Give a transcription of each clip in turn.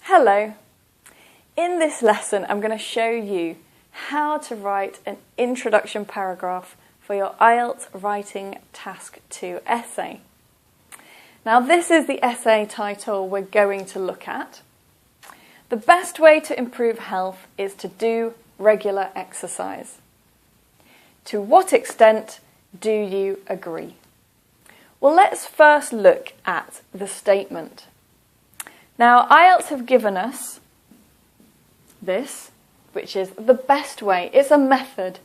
Hello. In this lesson, I'm going to show you how to write an introduction paragraph for your IELTS Writing Task 2 essay. Now, this is the essay title we're going to look at. The best way to improve health is to do regular exercise. To what extent do you agree? Well, let's first look at the statement. Now, IELTS have given us this, which is the best way. It's a method.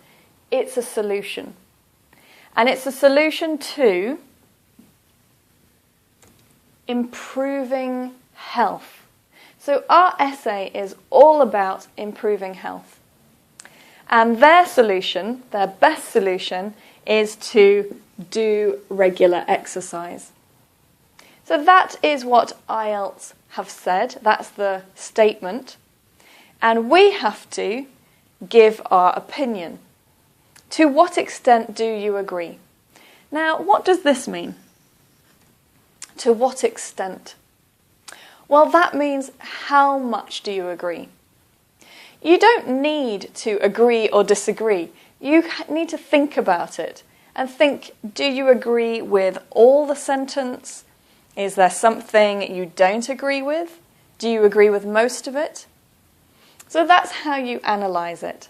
It's a solution. And it's a solution to improving health. So our essay is all about improving health. And their solution, their best solution, is to do regular exercise. So that is what IELTS have said. That's the statement. And we have to give our opinion. To what extent do you agree? Now, what does this mean? To what extent? Well, that means how much do you agree? You don't need to agree or disagree. You need to think about it and think, do you agree with all the sentence? Is there something you don't agree with? Do you agree with most of it? So that's how you analyse it.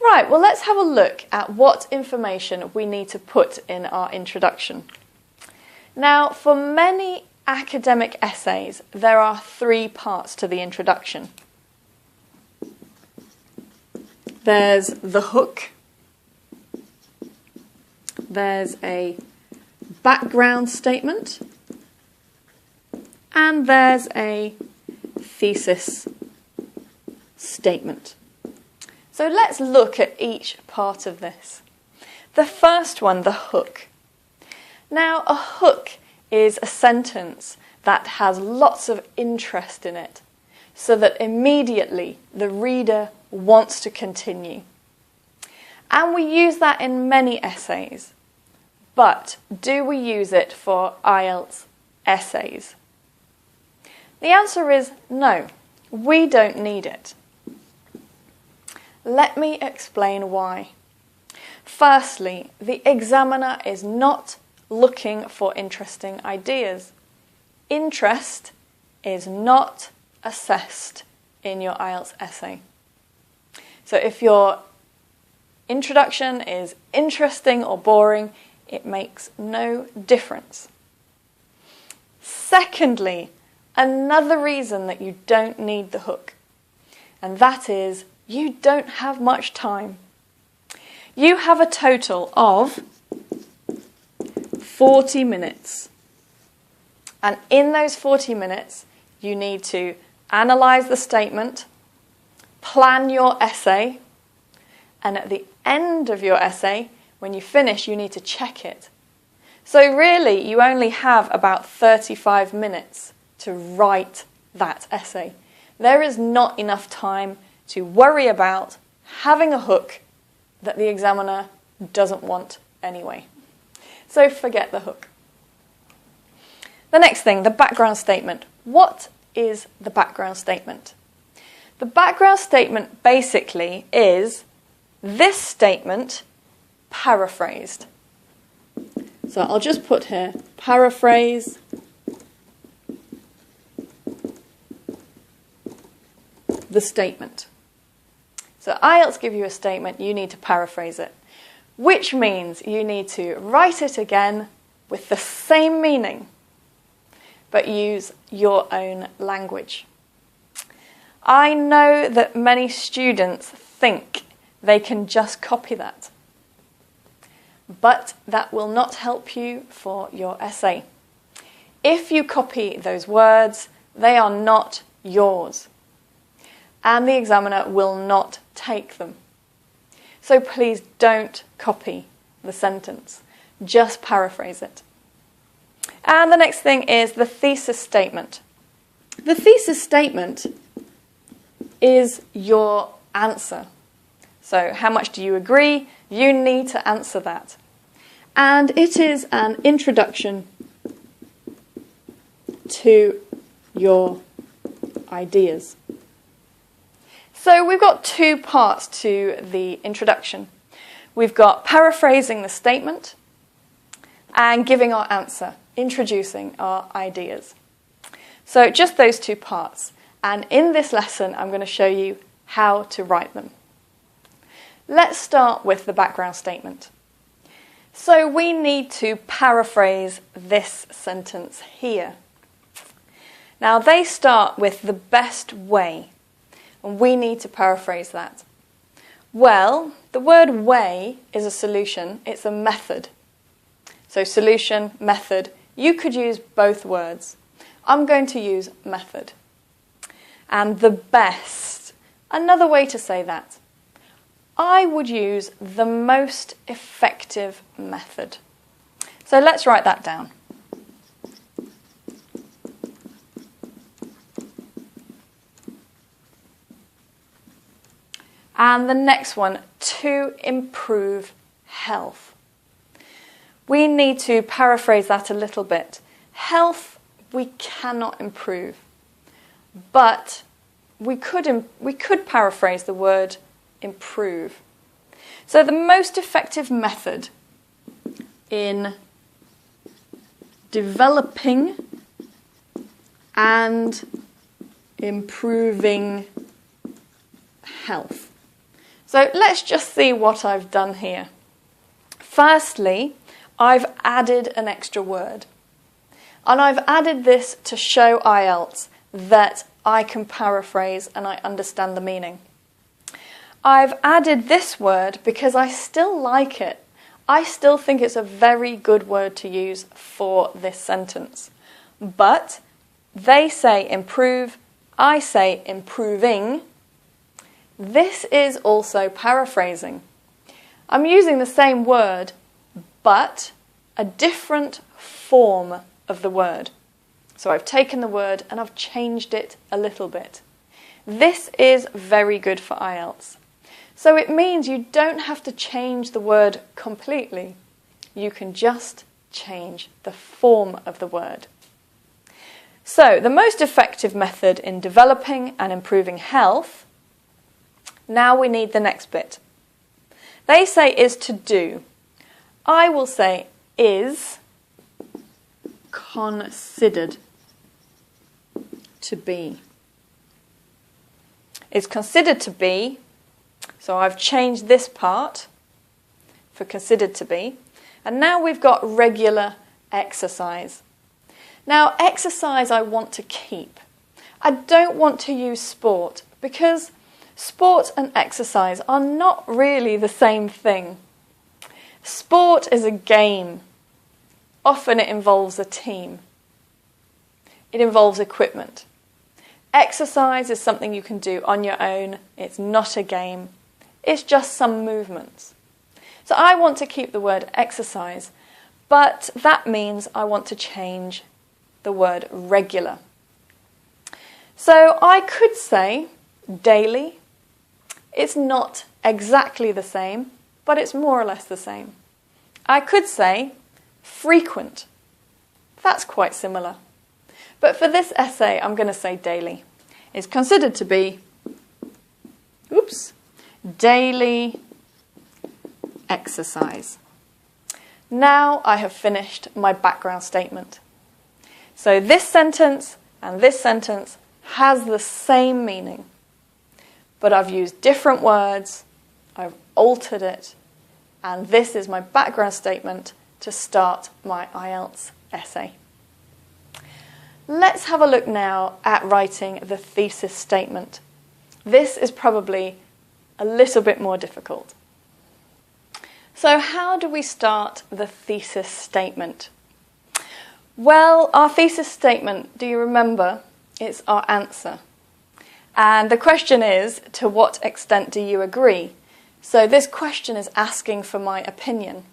Right, well, let's have a look at what information we need to put in our introduction. Now, for many academic essays, there are 3 parts to the introduction. There's the hook. There's a background statement. And there's a thesis statement. So let's look at each part of this. The first one, the hook. Now, a hook is a sentence that has lots of interest in it, so that immediately the reader wants to continue. And we use that in many essays. But do we use it for IELTS essays? The answer is no, we don't need it. Let me explain why. Firstly, the examiner is not looking for interesting ideas. Interest is not assessed in your IELTS essay. So if your introduction is interesting or boring, it makes no difference. Secondly, another reason that you don't need the hook, and that is you don't have much time. You have a total of 40 minutes. And in those 40 minutes, you need to analyse the statement, plan your essay, and at the end of your essay, when you finish, you need to check it. So really, you only have about 35 minutes to write that essay. There is not enough time to worry about having a hook that the examiner doesn't want anyway. So forget the hook. The next thing, the background statement. What is the background statement? The background statement basically is this statement paraphrased. So I'll just put here, paraphrase the statement. So IELTS give you a statement, you need to paraphrase it, which means you need to write it again with the same meaning, but use your own language. I know that many students think they can just copy that, but that will not help you for your essay. If you copy those words, they are not yours, and the examiner will not take them. So please don't copy the sentence, just paraphrase it. And the next thing is the thesis statement. The thesis statement is your answer. So how much do you agree? You need to answer that. And it is an introduction to your ideas. So we've got two parts to the introduction. We've got paraphrasing the statement and giving our answer, introducing our ideas. So just those two parts. And in this lesson, I'm going to show you how to write them. Let's start with the background statement. So we need to paraphrase this sentence here. Now they start with the best way, and we need to paraphrase that. Well, the word way is a solution, it's a method. So solution, method, you could use both words. I'm going to use method. And the best, another way to say that. I would use the most effective method. So let's write that down. And the next one, to improve health. We need to paraphrase that a little bit. Health, we cannot improve. But we could paraphrase the word improve. So the most effective method in developing and improving health. So let's just see what I've done here. Firstly, I've added an extra word. And I've added this to show IELTS that I can paraphrase and I understand the meaning. I've added this word because I still like it. I still think it's a very good word to use for this sentence. But they say improve, I say improving. This is also paraphrasing. I'm using the same word, but a different form of the word. So I've taken the word and I've changed it a little bit. This is very good for IELTS. So it means you don't have to change the word completely. You can just change the form of the word. So the most effective method in developing and improving health. Now we need the next bit. They say is to do. I will say is considered to be. Is considered to be. So I've changed this part for considered to be. And now we've got regular exercise. Now exercise I want to keep. I don't want to use sport because sport and exercise are not really the same thing. Sport is a game. Often it involves a team. It involves equipment. Exercise is something you can do on your own. It's not a game. It's just some movements. So I want to keep the word exercise, but that means I want to change the word regular. So I could say daily. It's not exactly the same, but it's more or less the same. I could say frequent. That's quite similar. But for this essay, I'm going to say daily. It's considered to be, daily exercise. Now I have finished my background statement. So this sentence and this sentence has the same meaning, but I've used different words, I've altered it, and this is my background statement to start my IELTS essay. Let's have a look now at writing the thesis statement. This is probably a little bit more difficult. So how do we start the thesis statement? Well, our thesis statement, do you remember? It's our answer. And the question is, to what extent do you agree? So this question is asking for my opinion.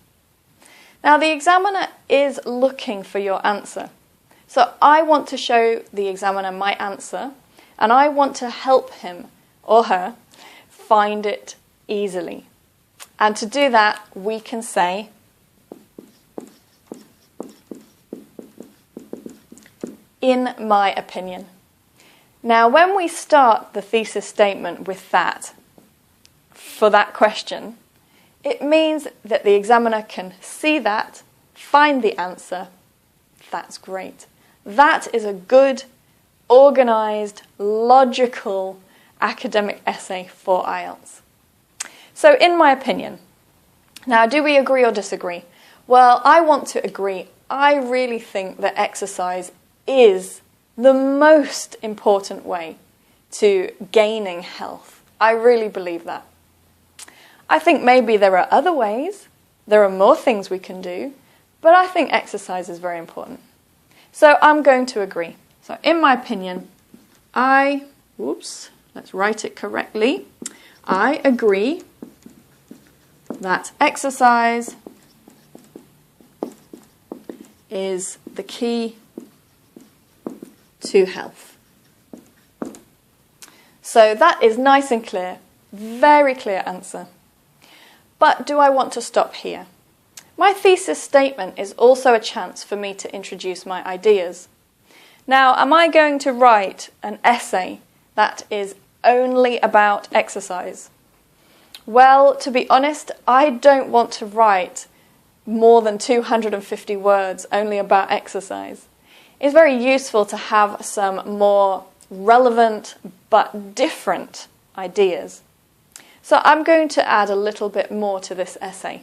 Now the examiner is looking for your answer. So I want to show the examiner my answer, and I want to help him or her find it easily. And to do that, we can say, in my opinion. Now, when we start the thesis statement with that, for that question, it means that the examiner can see that, find the answer. That's great. That is a good, organised, logical academic essay for IELTS. So, in my opinion, now do we agree or disagree? Well, I want to agree. I really think that exercise is the most important way to gaining health. I really believe that. I think maybe there are other ways, there are more things we can do, but I think exercise is very important. So I'm going to agree. So in my opinion, let's write it correctly. I agree that exercise is the key to health. So that is nice and clear, very clear answer. But do I want to stop here? My thesis statement is also a chance for me to introduce my ideas. Now, am I going to write an essay that is only about exercise? Well, to be honest, I don't want to write more than 250 words only about exercise. It's very useful to have some more relevant but different ideas. So I'm going to add a little bit more to this essay.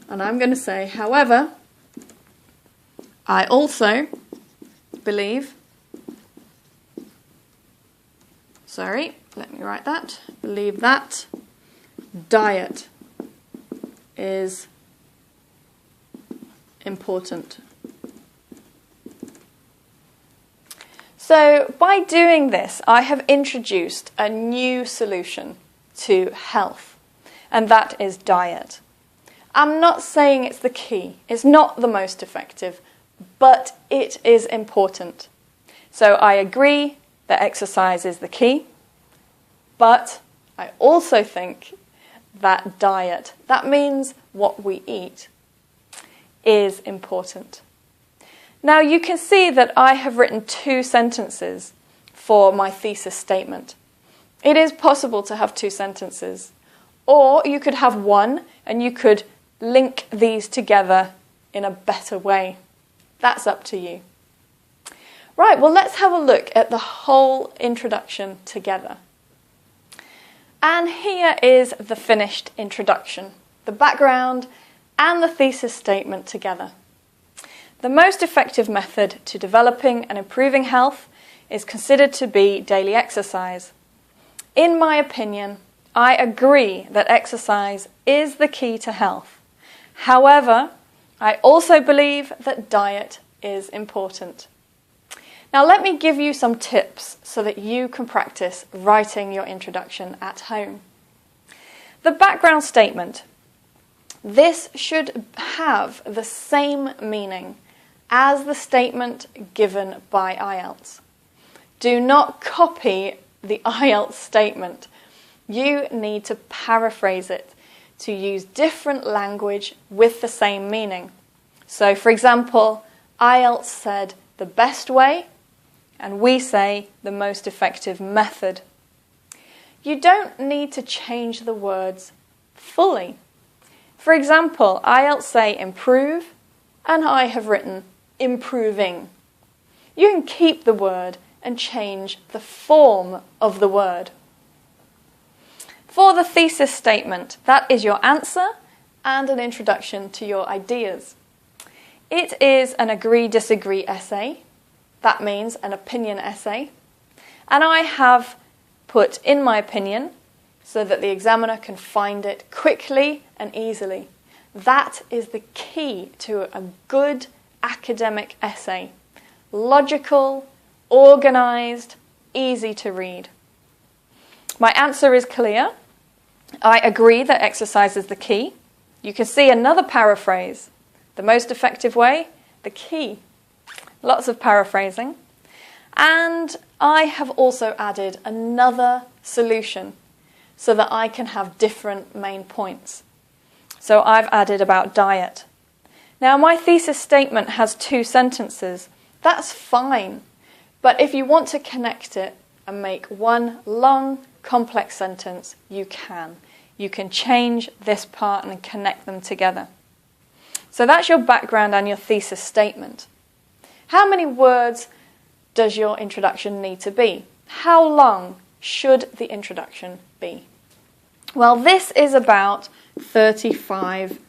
And I'm going to say, however, I also believe, believe that diet is important. So by doing this, I have introduced a new solution to health, and that is diet. I'm not saying it's the key, it's not the most effective, but it is important. So I agree that exercise is the key, but I also think that diet, that means what we eat, is important. Now you can see that I have written 2 sentences for my thesis statement. It is possible to have 2 sentences, or you could have one and you could link these together in a better way. That's up to you. Right, well, let's have a look at the whole introduction together. And here is the finished introduction, the background and the thesis statement together. The most effective method to developing and improving health is considered to be daily exercise. In my opinion, I agree that exercise is the key to health. However, I also believe that diet is important. Now let me give you some tips so that you can practice writing your introduction at home. The background statement. This should have the same meaning as the statement given by IELTS. Do not copy the IELTS statement. You need to paraphrase it to use different language with the same meaning. So, for example, IELTS said the best way, and we say the most effective method. You don't need to change the words fully. For example, IELTS say improve, and I have written improving. You can keep the word and change the form of the word. For the thesis statement, that is your answer and an introduction to your ideas. It is an agree-disagree essay. That means an opinion essay. And I have put in my opinion so that the examiner can find it quickly and easily. That is the key to a good academic essay. Logical, organised, easy to read. My answer is clear. I agree that exercise is the key. You can see another paraphrase. The most effective way, the key. Lots of paraphrasing. And I have also added another solution so that I can have different main points. So I've added about diet. Now my thesis statement has 2 sentences. That's fine. But if you want to connect it and make one long, complex sentence, you can. You can change this part and connect them together. So that's your background and your thesis statement. How many words does your introduction need to be? How long should the introduction be? Well, this is about 35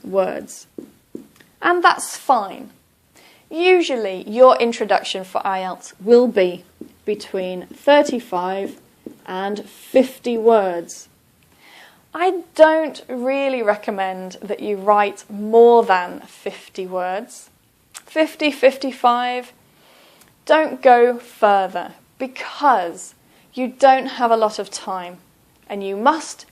words. And that's fine. Usually, your introduction for IELTS will be between 35 and 50 words. I don't really recommend that you write more than 50 words. 50, 55, don't go further because you don't have a lot of time and you must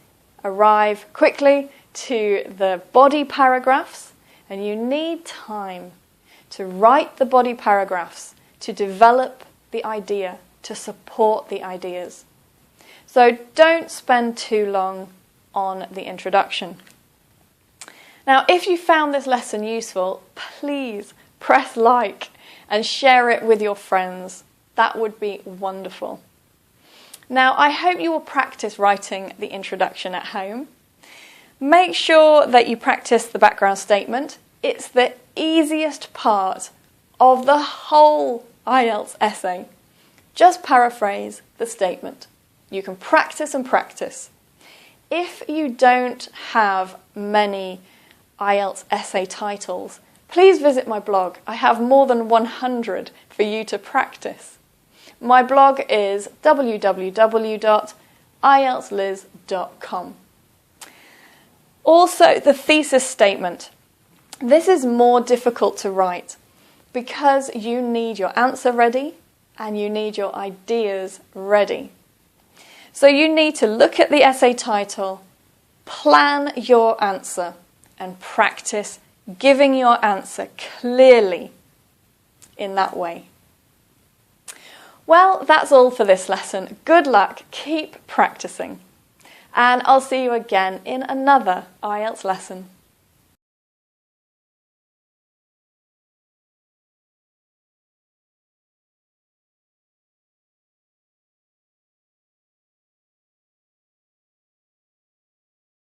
arrive quickly to the body paragraphs and you need time to write the body paragraphs, to develop the idea, to support the ideas. So don't spend too long on the introduction. Now, if you found this lesson useful, please press like and share it with your friends. That would be wonderful. Now, I hope you will practice writing the introduction at home. Make sure that you practice the background statement. It's the easiest part of the whole IELTS essay. Just paraphrase the statement. You can practice and practice. If you don't have many IELTS essay titles, please visit my blog. I have more than 100 for you to practice. My blog is www.ieltsliz.com. Also, the thesis statement. This is more difficult to write because you need your answer ready and you need your ideas ready. So you need to look at the essay title, plan your answer, and practice giving your answer clearly in that way. Well, that's all for this lesson. Good luck, keep practicing, and I'll see you again in another IELTS lesson.